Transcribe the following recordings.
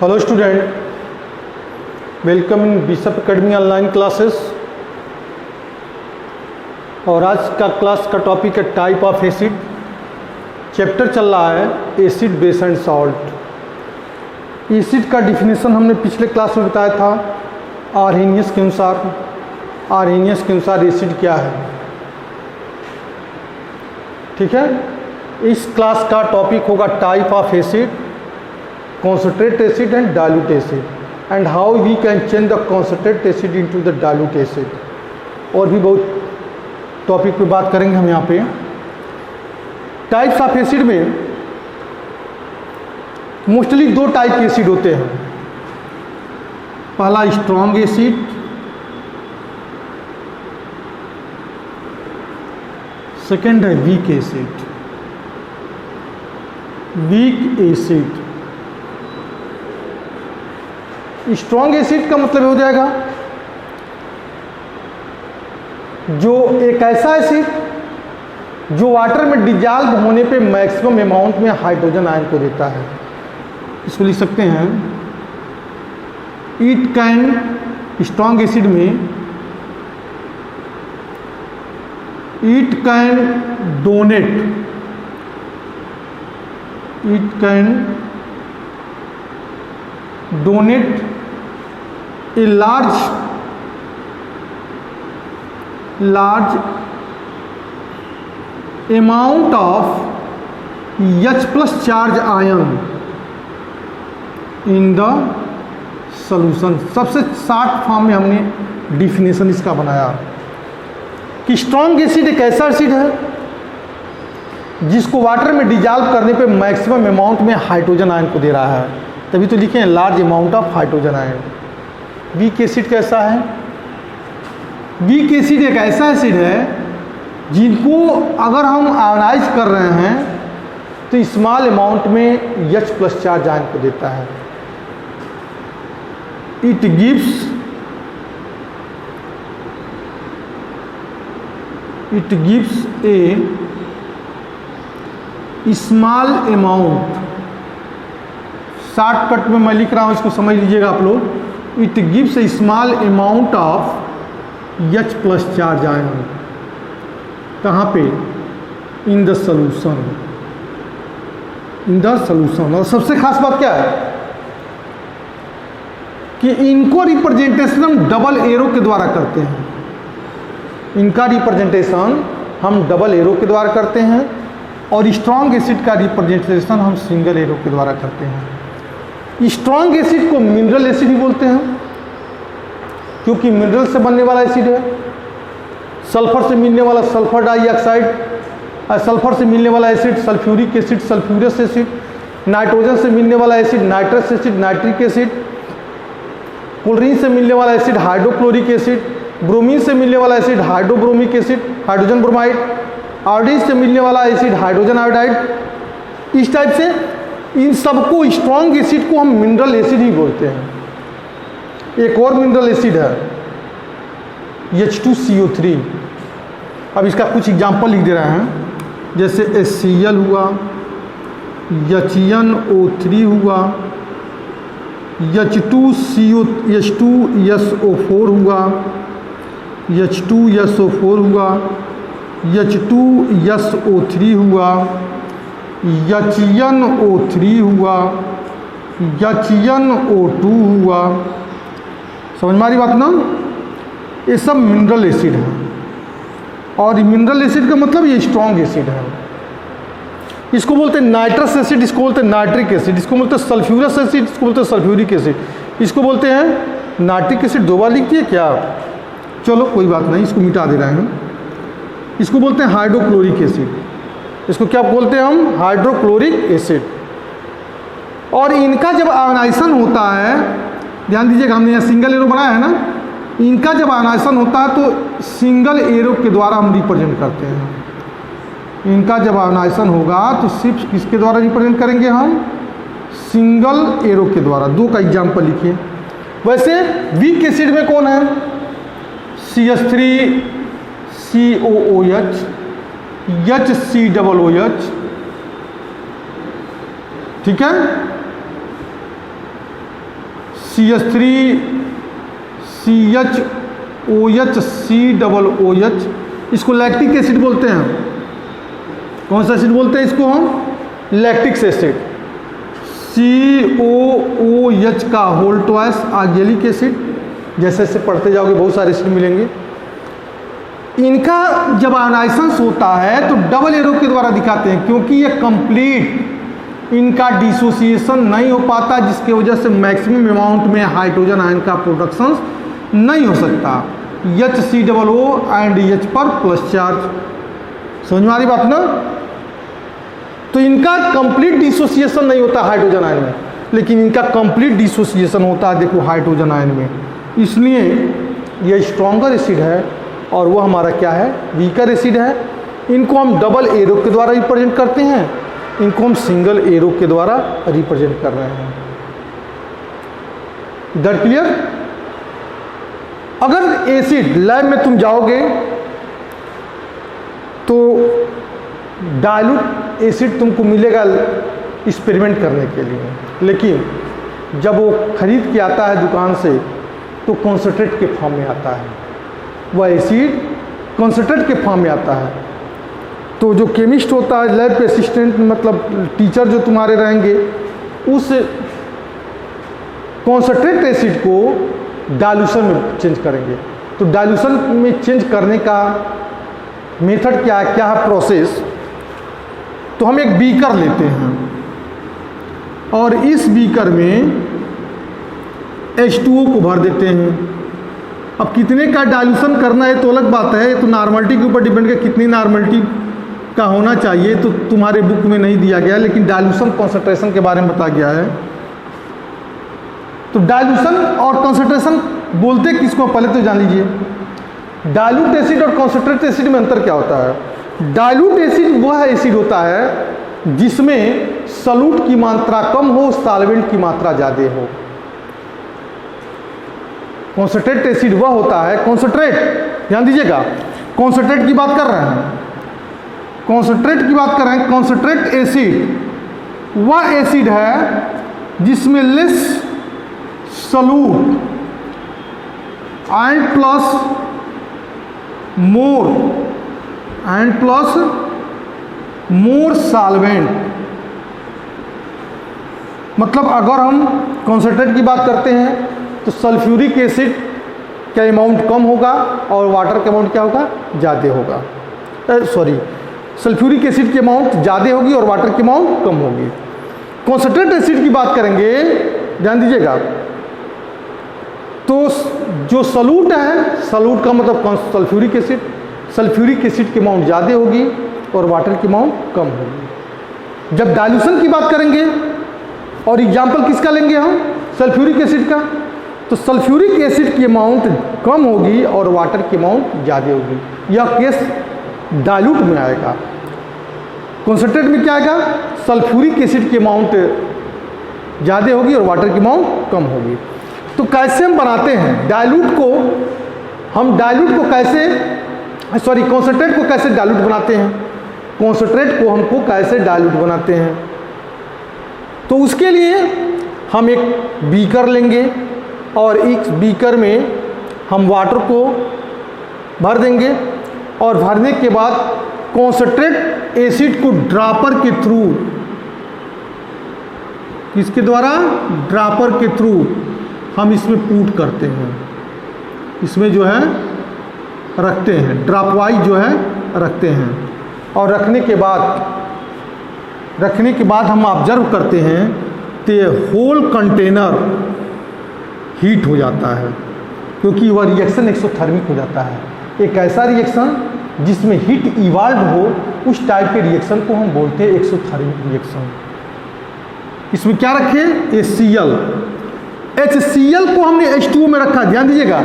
Hello student, welcome in bishop academy online classes. और आज का क्लास का टॉपिक है टाइप ऑफ एसिड। चैप्टर चल रहा है acid base and salt. Acid का डिफिनेशन हमने पिछले क्लास में बताया था आर्हेनियस के अनुसार। आर्हेनियस के अनुसार एसिड क्या है, ठीक है। इस क्लास का टॉपिक होगा type of acid, concentrate acid and dilute acid, and how we can change the concentrate acid into the dilute acid। और भी बहुत टॉपिक पे बात करेंगे हम यहाँ पे। टाइप्स ऑफ एसिड में मोस्टली दो टाइप के एसिड होते हैं। पहला स्ट्रॉन्ग एसिड, सेकेंड है weak acid. Weak acid, strong acid का मतलब हो जाएगा जो एक ऐसा एसिड जो वाटर में डिजॉल्व होने पे मैक्सिमम अमाउंट में हाइड्रोजन आयन को देता है। इसको लिख सकते हैं इट कैन, स्ट्रॉन्ग एसिड में it can donate, it can donate a large amount of H plus charge ion in the solution। सबसे शॉर्ट फॉर्म में हमने डिफिनेशन इसका बनाया कि स्ट्रॉन्ग एसिड एक ऐसा एसिड है जिसको वाटर में डिजॉल्व करने पे मैक्सिमम अमाउंट में हाइड्रोजन आयन को दे रहा है, तभी तो लिखे हैं large amount of hydrogen ion. Weak acid कैसा है? वीक एसिड एक ऐसा एसिड है जिनको अगर हम आयनाइज कर रहे हैं तो स्मॉल अमाउंट में H प्लस चार्ज आयन को देता है। It gives A small amount, shortcut में मैं लिख रहा हूं, इसको समझ लीजिएगा आप लोग। It gives A small amount of H plus charge ion. कहाँ पे? In the solution, in the solution. और सबसे खास बात क्या है कि इनको रिप्रेजेंटेशन हम डबल एरो के द्वारा करते हैं। इनका रिप्रेजेंटेशन हम डबल एरो के द्वारा करते हैं और स्ट्रॉन्ग एसिड का रिप्रेजेंटेशन हम सिंगल एरो के द्वारा करते हैं। स्ट्रॉन्ग एसिड को मिनरल एसिड ही बोलते हैं क्योंकि मिनरल से बनने वाला एसिड है। सल्फर से मिलने वाला सल्फर डाइऑक्साइड, सल्फर से मिलने वाला acid sulphuric acid, sulphurous acid. Nitrogen से मिलने वाला acid nitrous acid, nitric acid. Chlorine से मिलने वाला एसिड हाइड्रोक्लोरिक एसिड। ब्रोमीन से मिलने वाला acid hydrobromic acid, hydrogen bromide. Iodine से मिलने वाला एसिड हाइड्रोजन आयोडाइड। इस टाइप से इन सबको, स्ट्रॉन्ग एसिड को हम मिनरल एसिड ही बोलते हैं। एक और मिनरल एसिड है H2CO3। अब इसका कुछ एग्जांपल लिख दे रहे हैं, जैसे HCl हुआ, HNO3 हुआ, H2SO4 हुआ, H2SO4 हुआ, H2SO3 हुआ, HNO3 हुआ, HNO2 हुआ। समझ में आ रही बात ना? ये सब मिनरल एसिड है और मिनरल एसिड का मतलब ये स्ट्रॉन्ग एसिड है। इसको बोलते हैं नाइट्रस एसिड, इसको बोलते हैं नाइट्रिक एसिड, इसको बोलते हैं सल्फ्यूरस एसिड, इसको बोलते हैं सल्फ्यूरिक एसिड, इसको बोलते हैं नाइट्रिक एसिड। दो बार लिख दिए क्या? चलो कोई बात नहीं, इसको मिटा दे रहे हैं। इसको बोलते हैं हाइड्रोक्लोरिक एसिड, इसको क्या बोलते हैं हम? Hydrochloric acid. और इनका जब आयनाइजेशन होता है, ध्यान दीजिएगा, हमने यहाँ सिंगल एरो बनाया है ना, इनका जब आयनाइजेशन होता है तो सिंगल एरो के द्वारा हम रिप्रेजेंट करते हैं। इनका जब आयनाइजेशन होगा तो सिर्फ किसके द्वारा रिप्रेजेंट करेंगे हम? सिंगल एरो के द्वारा। दो का एग्जाम्पल लिखिए। वैसे वीक एसिड में कौन है? CH3COOH, HCOOH, ठीक है। CH3 CHOH COOH, इसको लैक्टिक एसिड बोलते हैं। कौन सा एसिड बोलते हैं इसको हम? Lactic acid. COOH का होल ट्वाइस आर्गेलिक एसिड। जैसे जैसे पढ़ते जाओगे बहुत सारे एसिड मिलेंगे। इनका जब आयनाइजेशन होता है तो डबल एरो के द्वारा दिखाते हैं, क्योंकि ये कंप्लीट इनका डिसोसिएशन नहीं हो पाता, जिसकी वजह से मैक्सिमम अमाउंट में हाइड्रोजन आयन का प्रोडक्शन नहीं हो सकता। HCOO एंड H पर प्लस चार्ज। समझ में आ रही बात ना? तो इनका कंप्लीट डिसोसिएशन नहीं होता हाइड्रोजन आयन में, लेकिन इनका कंप्लीट डिसोसिएशन होता है देखो हाइड्रोजन आयन में। इसलिए ये स्ट्रॉन्गर एसिड है और वो हमारा क्या है? वीकर एसिड है। इनको हम डबल एरो के द्वारा रिप्रेजेंट करते हैं, इनको हम सिंगल एरो के द्वारा रिप्रेजेंट कर रहे हैं। That clear? अगर एसिड लैब में तुम जाओगे तो डाइल्यूट एसिड तुमको मिलेगा एक्सपेरिमेंट करने के लिए, लेकिन जब वो खरीद के आता है दुकान से तो कॉन्सेंट्रेट के फॉर्म में आता है। वह एसिड कॉन्सेंट्रेट के फॉर्म में आता है। तो जो केमिस्ट होता है, लैब पे असिस्टेंट मतलब टीचर जो तुम्हारे रहेंगे, उस कॉन्सेंट्रेट एसिड को डाइल्यूशन में चेंज करेंगे। तो डाइल्यूशन में चेंज करने का मेथड क्या है, क्या है प्रोसेस? तो हम एक बीकर लेते हैं और इस बीकर में H2O को भर देते हैं। अब कितने का डाइल्यूशन करना है तो अलग बात है, ये तो नॉर्मलिटी के ऊपर डिपेंड है, कितनी नॉर्मलिटी का होना चाहिए तो तुम्हारे बुक में नहीं दिया गया, लेकिन डाइल्यूशन कॉन्सेंट्रेशन के बारे में बताया गया है। तो डाइल्यूशन और कॉन्सेंट्रेशन बोलते किसको पहले तो जान लीजिए। डाइल्यूट एसिड और कॉन्सेंट्रेट एसिड में अंतर क्या होता है? डाइल्यूट एसिड वह एसिड होता है जिसमें सॉल्यूट की मात्रा कम हो, सॉल्वेंट की मात्रा ज़्यादा हो। कॉन्सेंट्रेट एसिड वह होता है, कॉन्सेंट्रेट ध्यान दीजिएगा, कॉन्सेंट्रेट की बात कर रहे हैं, कॉन्सेंट्रेट की बात कर रहे हैं। कॉन्सेंट्रेट एसिड वह एसिड है जिसमें less solute and plus more solvent. मतलब अगर हम कॉन्सेंट्रेट की बात करते हैं तो सल्फ्यूरिक एसिड का अमाउंट कम होगा और वाटर का अमाउंट क्या होगा? ज़्यादा होगा। सल्फ्यूरिक एसिड की अमाउंट ज़्यादा होगी और वाटर की अमाउंट कम होगी। कॉन्सेंट्रेट एसिड की बात करेंगे, ध्यान दीजिएगा, तो जो सॉल्यूट है, सॉल्यूट का मतलब सल्फ्यूरिक एसिड, सल्फ्यूरिक एसिड की अमाउंट ज़्यादा होगी और वाटर की अमाउंट कम होगी। जब डाइल्यूशन की बात करेंगे और एग्जाम्पल किसका लेंगे हम? सल्फ्यूरिक एसिड का, तो सल्फ्यूरिक एसिड की अमाउंट कम होगी और वाटर की अमाउंट ज़्यादा होगी। यह केस डाइल्यूट में आएगा। कॉन्सेंट्रेट में क्या आएगा? सल्फ्यूरिक एसिड की अमाउंट ज़्यादा होगी और वाटर की अमाउंट कम होगी। तो कैसे हम बनाते हैं डाइल्यूट को? हम डाइल्यूट को कैसे कॉन्सेंट्रेट को कैसे डाइल्यूट बनाते हैं? कॉन्सेंट्रेट को हमको कैसे डाइल्यूट बनाते हैं? तो उसके लिए हम एक बीकर लेंगे और इस बीकर में हम वाटर को भर देंगे और भरने के बाद कॉन्सेंट्रेट एसिड को ड्रॉपर के थ्रू, किसके द्वारा? ड्रॉपर के थ्रू हम इसमें पुट करते हैं, इसमें जो है रखते हैं, ड्रॉप वाइज जो है रखते हैं। और रखने के बाद हम ऑब्जर्व करते हैं तो ये होल कंटेनर हीट हो जाता है, क्योंकि वह रिएक्शन एक्सोथर्मिक हो जाता है। एक ऐसा रिएक्शन जिसमें हीट इवॉल्व हो, उस टाइप के रिएक्शन को हम बोलते हैं एक्सोथर्मिक रिएक्शन। इसमें क्या रखें? HCl। HCl को हमने H2O में रखा, ध्यान दीजिएगा,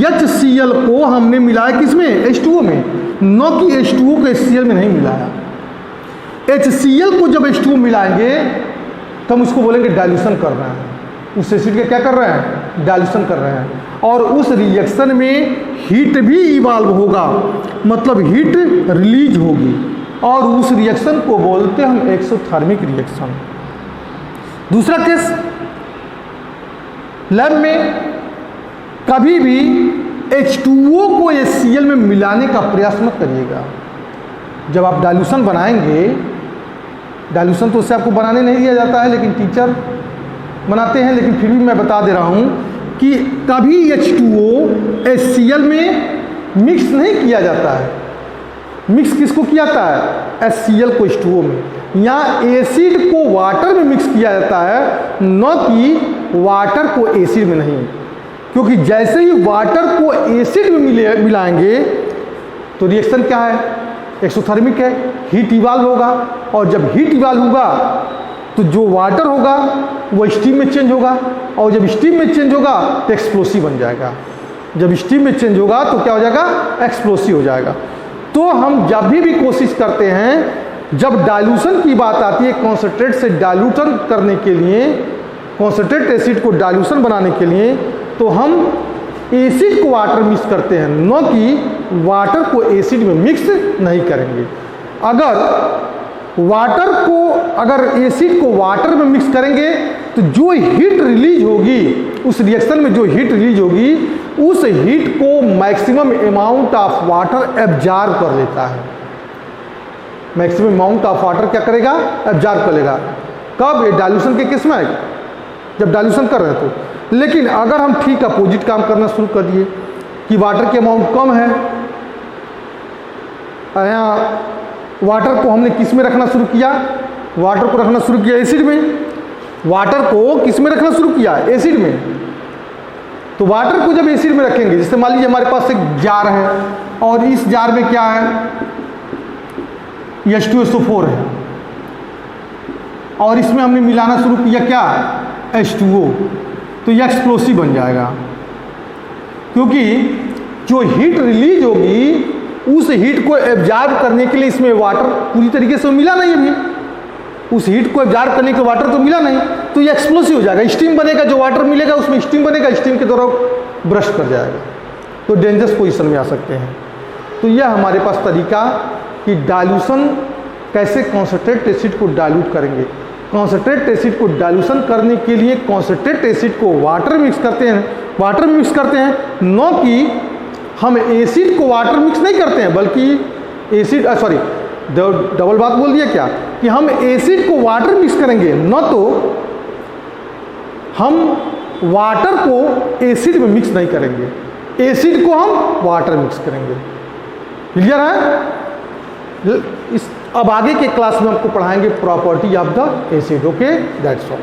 HCl को हमने मिलाया किसमें? H2O में, न कि H2O को HCl में नहीं मिलाया। HCl को जब H2O मिलाएंगे तो हम उसको बोलेंगे डाइल्यूशन कर रहे हैं, उस एसिड का क्या कर रहे हैं? डाइल्यूशन कर रहे हैं। और उस रिएक्शन में हीट भी इवॉल्व होगा, मतलब हीट रिलीज होगी, और उस रिएक्शन को बोलते हैं हम एक्सोथर्मिक रिएक्शन। दूसरा केस, लैब में कभी भी H2O को HCl में मिलाने का प्रयास मत करिएगा। जब आप डाइल्यूशन बनाएंगे, डाइल्यूशन तो उससे आपको बनाने नहीं दिया जाता है, लेकिन टीचर बनाते हैं, लेकिन फिर भी मैं बता दे रहा हूँ कि कभी H2O HCl में मिक्स नहीं किया जाता है। मिक्स किसको किया जाता है? HCl को H2O में। यहाँ एसिड को वाटर में मिक्स किया जाता है, न कि वाटर को एसिड में नहीं। क्योंकि जैसे ही वाटर को एसिड में मिलाएंगे तो रिएक्शन क्या है? एक्सोथर्मिक है, हीट इवाल्व होगा, और जब हीट इवाल्व होगा तो जो वाटर होगा वो स्टीम में चेंज होगा, और जब स्टीम में चेंज होगा तो एक्सप्लोसिव बन जाएगा। जब स्टीम में चेंज होगा तो क्या हो जाएगा? एक्सप्लोसिव हो जाएगा। तो हम जब भी कोशिश करते हैं, जब डाइल्यूशन की बात आती है, कॉन्सेंट्रेट से डाइल्यूशन करने के लिए, कॉन्सेंट्रेट एसिड को डाइल्यूशन बनाने के लिए, तो हम एसिड को वाटर मिक्स करते हैं, न कि वाटर को एसिड में मिक्स नहीं करेंगे। अगर एसिड को वाटर में मिक्स करेंगे तो जो हीट रिलीज होगी, उस रिएक्शन में जो हीट रिलीज होगी, उस हीट को maximum amount of water absorb कर लेता है। मैक्सिमम अमाउंट ऑफ वाटर क्या करेगा? एब्जॉर्ब कर लेगा। कब? ये डाइल्यूशन के केस में आएगा, जब डाइल्यूशन कर रहे हैं तो। लेकिन अगर हम ठीक अपोजिट काम करना शुरू कर दिए कि वाटर की अमाउंट कम है, यहाँ वाटर को हमने किस में रखना शुरू किया? वाटर को रखना शुरू किया एसिड में। वाटर को किस में रखना शुरू किया? एसिड में। तो वाटर को जब एसिड में रखेंगे, जैसे मान लीजिए हमारे पास एक जार है और इस जार में क्या है? H2SO4 है, और इसमें हमने मिलाना शुरू किया क्या? H2O। तो यह एक्सप्लोसिव बन जाएगा, क्योंकि जो हीट रिलीज होगी उस हीट को एब्जॉर्ब करने के लिए इसमें वाटर पूरी तरीके से मिला नहीं। अभी उस हीट को एब्जॉर्ब करने के वाटर तो मिला नहीं, तो ये एक्सप्लोसिव हो जाएगा। स्टीम बनेगा, जो वाटर मिलेगा उसमें स्टीम बनेगा, स्टीम के द्वारा ब्रस्ट कर जाएगा, तो डेंजरस पोजीशन में आ सकते हैं। तो यह हमारे पास तरीका कि डाइल्यूशन कैसे कॉन्सेंट्रेट एसिड को डाइल्यूट करेंगे। कॉन्सेंट्रेट एसिड को डाइल्यूशन करने के लिए कॉन्सेंट्रेट एसिड को वाटर मिक्स करते हैं, वाटर में मिक्स करते हैं, न कि हम एसिड को वाटर मिक्स नहीं करते हैं, बल्कि एसिड डबल बात बोल दिया क्या कि हम एसिड को वाटर मिक्स करेंगे, न तो हम वाटर को एसिड में मिक्स नहीं करेंगे, एसिड को हम वाटर मिक्स करेंगे। क्लियर है? अब आगे के क्लास में आपको पढ़ाएंगे property of the acid. Okay, that's all.